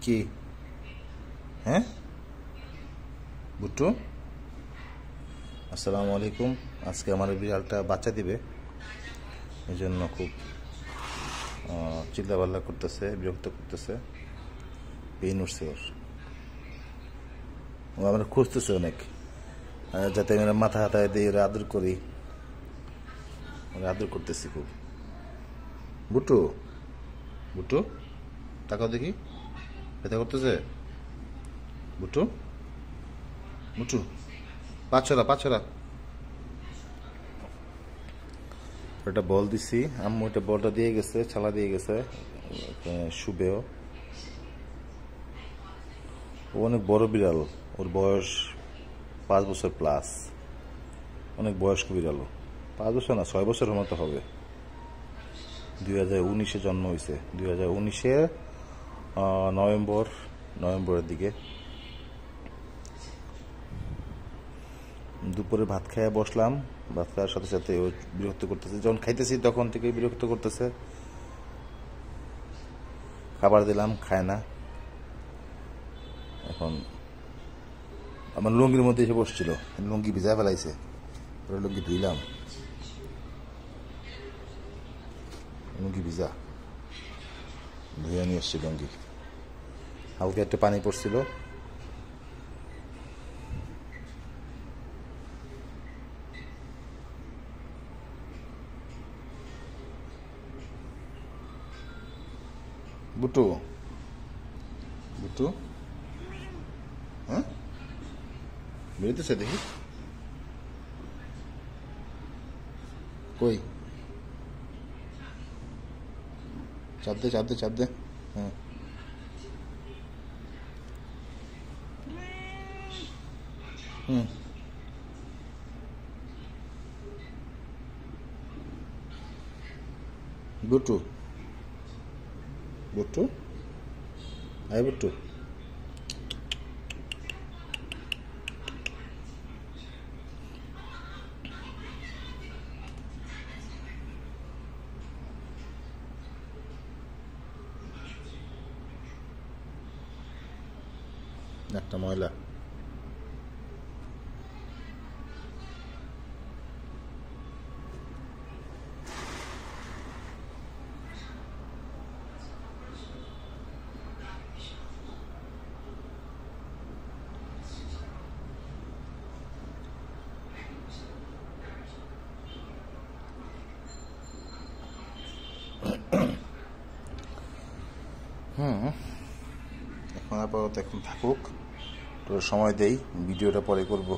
কি হ্যাঁ বুট্টু আসসালামু আলাইকুম। আজকে আমার বিড়ালটা বাচ্চা দিবে, এই জন্য খুব চিল্লাপাল্লা করতেছে, বিরক্ত করতেছে, পেইন উঠছে ওর। ও আমরা খুঁজতেছে অনেক, যাতে আমরা মাথা হাতায় দিয়ে ওরা আদর করি, ওরা আদর করতেছি খুব। বুট্টু বুট্টু তাকাও দেখি, ব্যথা করতেছে বুট্টু বুট্টু পাছরা একটা বল দিছি, আম্মু একটা বলটা দিয়ে গেছে, ছালা দিয়ে গেছে, শুবেও। ও অনেক বড় বিড়াল, ওর বয়স 5 বছর প্লাস, অনেক বয়স্ক বিড়াল। 5 বছর না 6 বছরের মতো হবে। 2019-এ জন্ম হয়েছে, 2019-এর নভেম্বরের দিকে। দুপুরে ভাত খেয়ে বসলাম, ভাত খাওয়ার সাথে সাথে ও বিরক্ত করতেছে, যখন খাইতেছি তখন থেকে বিরক্ত করতেছে। খাবার দিলাম, খায় না। এখন আমার লুঙ্গির মধ্যে এসে বসছিল, লুঙ্গি ভিজা ফেলাইছে, ওরা লুঙ্গি ধুইলাম, লুঙ্গি ভিজা ধুয়ে নিয়ে এসছি লুঙ্গি। হালকা একটা পানি পড়ছিল, বুটু বুটু হ্যাঁ বেরোতেছে দেখি, কই চাপ দে হ্যাঁ বুটু আয় বুটু, একটা ময়লা। এখন আপাতত এখন থাকুক, তোর সময় দেই, ভিডিওটা পরে করব।